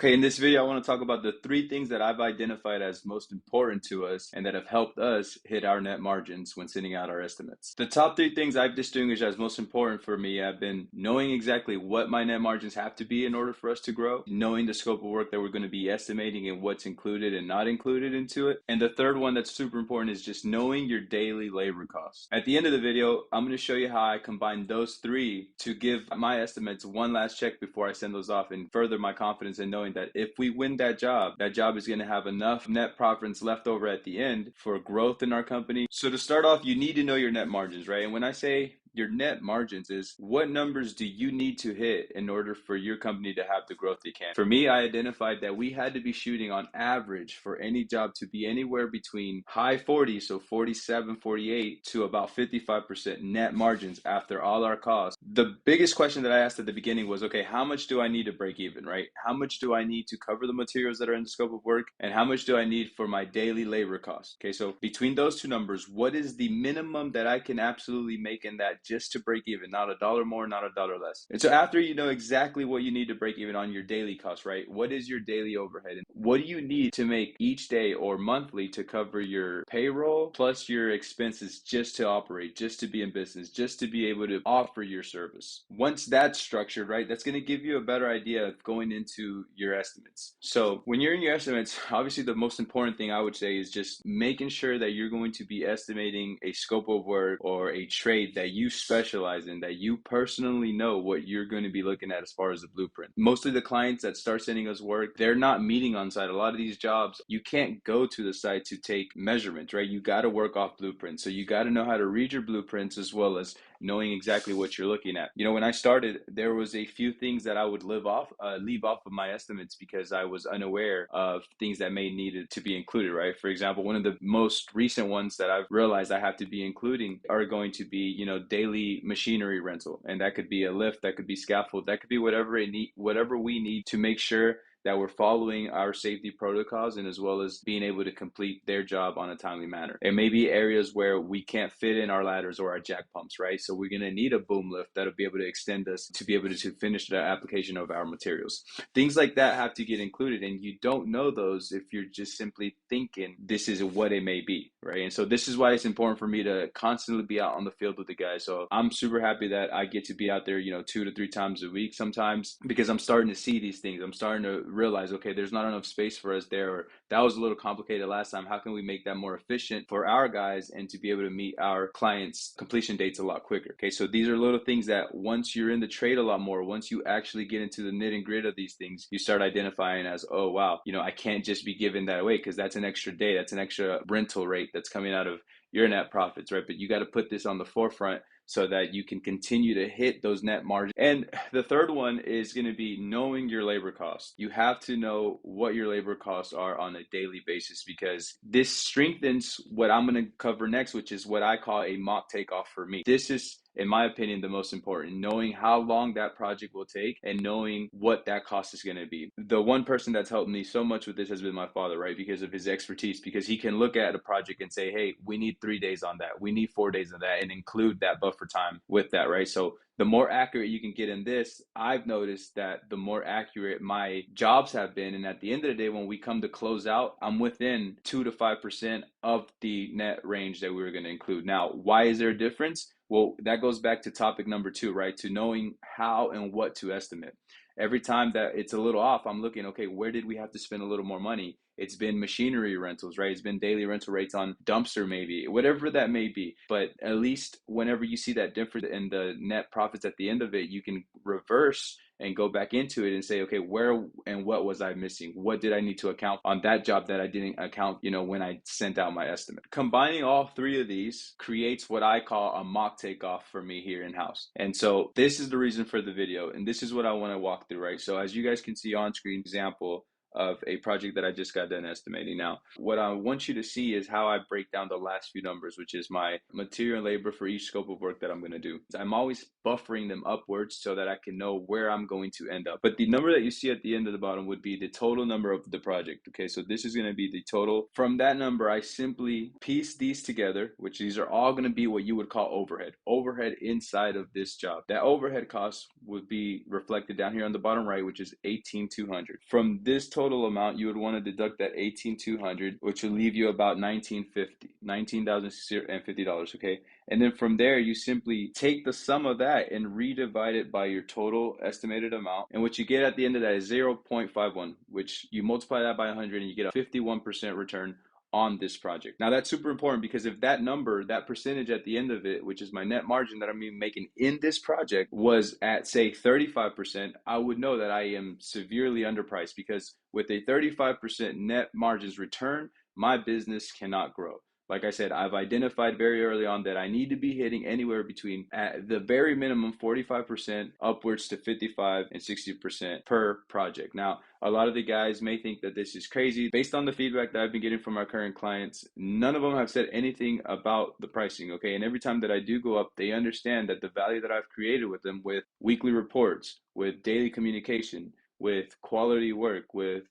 Okay, in this video, I want to talk about the three things that I've identified as most important to us and that have helped us hit our net margins when sending out our estimates. The top three things I've distinguished as most important for me have been knowing exactly what my net margins have to be in order for us to grow, knowing the scope of work that we're going to be estimating and what's included and not included into it. And the third one that's super important is just knowing your daily labor costs. At the end of the video, I'm going to show you how I combine those three to give my estimates one last check before I send those off and further my confidence in knowing that if we win that job is going to have enough net profits left over at the end for growth in our company. So to start off, you need to know your net margins, right? And when I say your net margins is what numbers do you need to hit in order for your company to have the growth they can. For me, I identified that we had to be shooting on average for any job to be anywhere between high 40s, so 47, 48 to about 55% net margins after all our costs. The biggest question that I asked at the beginning was, okay, how much do I need to break even, right? How much do I need to cover the materials that are in the scope of work? And how much do I need for my daily labor costs? Okay, so between those two numbers, what is the minimum that I can absolutely make in that just to break even, not a dollar more, not a dollar less. And so after you know exactly what you need to break even on your daily costs, right? What is your daily overhead? And what do you need to make each day or monthly to cover your payroll plus your expenses just to operate, just to be in business, just to be able to offer your service? Once that's structured, right, that's going to give you a better idea of going into your estimates. So when you're in your estimates, obviously the most important thing I would say is just making sure that you're going to be estimating a scope of work or a trade that you specialize in, that you personally know what you're going to be looking at as far as the blueprint. Most of the clients that start sending us work, they're not meeting on site. A lot of these jobs, you can't go to the site to take measurements, right? You got to work off blueprints. So you got to know how to read your blueprints as well as knowing exactly what you're looking at. You know, when I started, there was a few things that I would leave off of my estimates because I was unaware of things that may needed to be included, right? For example, one of the most recent ones that I've realized I have to be including are going to be, you know, daily machinery rental. And that could be a lift, that could be scaffold, that could be whatever we need to make sure that we're following our safety protocols and as well as being able to complete their job on a timely manner. It may be areas where we can't fit in our ladders or our jack pumps, right? So we're going to need a boom lift that'll be able to extend us to be able to finish the application of our materials. Things like that have to get included, and you don't know those if you're just simply thinking this is what it may be, right? And so this is why it's important for me to constantly be out on the field with the guys. So I'm super happy that I get to be out there, you know, 2 to 3 times a week sometimes, because I'm starting to see these things. I'm starting to realize, okay, there's not enough space for us there, or that was a little complicated last time. How can we make that more efficient for our guys and to be able to meet our clients' completion dates a lot quicker? Okay, so these are little things that once you're in the trade a lot more, once you actually get into the nit and grit of these things, you start identifying as, oh, wow, you know, I can't just be giving that away because that's an extra day, that's an extra rental rate that's coming out of your net profits, right? But you got to put this on the forefront so that you can continue to hit those net margins. And the third one is going to be knowing your labor costs. You have to know what your labor costs are on a daily basis, because this strengthens what I'm going to cover next, which is what I call a mock takeoff for me. This is, in my opinion, the most important, knowing how long that project will take and knowing what that cost is going to be. The one person that's helped me so much with this has been my father, right? Because of his expertise, because he can look at a project and say, hey, we need 3 days on that. We need 4 days on that, and include that buffer time with that, right? So the more accurate you can get in this, I've noticed that the more accurate my jobs have been. And at the end of the day, when we come to close out, I'm within 2 to 5% of the net range that we were going to include. Now, why is there a difference? Well, that goes back to topic number 2, right? To knowing how and what to estimate. Every time that it's a little off, I'm looking, okay, where did we have to spend a little more money? It's been machinery rentals, right? It's been daily rental rates on dumpster, maybe, whatever that may be. But at least whenever you see that difference in the net profits at the end of it, you can reverse and go back into it and say, okay, where and what was I missing? What did I need to account on that job that I didn't account, you know, when I sent out my estimate? Combining all three of these creates what I call a mock takeoff for me here in-house. And so this is the reason for the video, and this is what I want to walk through, right? So as you guys can see on screen, example, of a project that I just got done estimating. Now, what I want you to see is how I break down the last few numbers, which is my material and labor for each scope of work that I'm going to do. I'm always buffering them upwards so that I can know where I'm going to end up. But the number that you see at the end of the bottom would be the total number of the project. Okay, so this is going to be the total. From that number, I simply piece these together, which these are all going to be what you would call overhead inside of this job. That overhead cost would be reflected down here on the bottom right, which is 18,200. From this total amount, you would want to deduct that 18,200, which will leave you about 1950, $19,050. Okay, and then from there, you simply take the sum of that and redivide it by your total estimated amount. And what you get at the end of that is 0.51, which you multiply that by 100 and you get a 51% return on this project. Now that's super important because if that number, that percentage at the end of it, which is my net margin that I'm even making in this project, was at say 35%, I would know that I am severely underpriced because with a 35% net margins return, my business cannot grow. Like I said, I've identified very early on that I need to be hitting anywhere between, at the very minimum, 45% upwards to 55 and 60% per project. Now, a lot of the guys may think that this is crazy. Based on the feedback that I've been getting from our current clients, none of them have said anything about the pricing, okay? And every time that I do go up, they understand that the value that I've created with them, with weekly reports, with daily communication, with quality work, with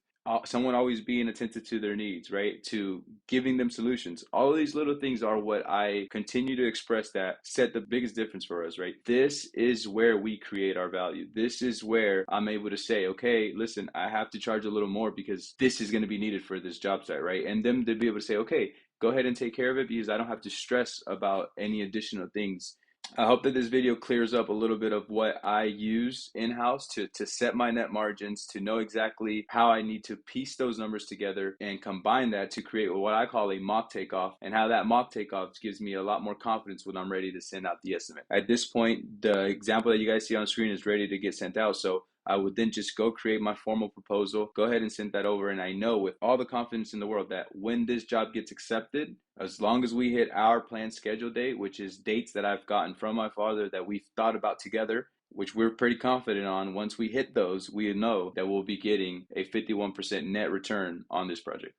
someone always being attentive to their needs, right? To giving them solutions. All of these little things are what I continue to express that set the biggest difference for us, right? This is where we create our value. This is where I'm able to say, okay, listen, I have to charge a little more because this is going to be needed for this job site, right? And them to be able to say, okay, go ahead and take care of it because I don't have to stress about any additional things. I hope that this video clears up a little bit of what I use in-house to set my net margins, to know exactly how I need to piece those numbers together and combine that to create what I call a mock takeoff, and how that mock takeoff gives me a lot more confidence when I'm ready to send out the estimate. At this point, the example that you guys see on screen is ready to get sent out. So I would then just go create my formal proposal, go ahead and send that over. And I know with all the confidence in the world that when this job gets accepted, as long as we hit our planned schedule date, which is dates that I've gotten from my father that we've thought about together, which we're pretty confident on, once we hit those, we know that we'll be getting a 51% net return on this project.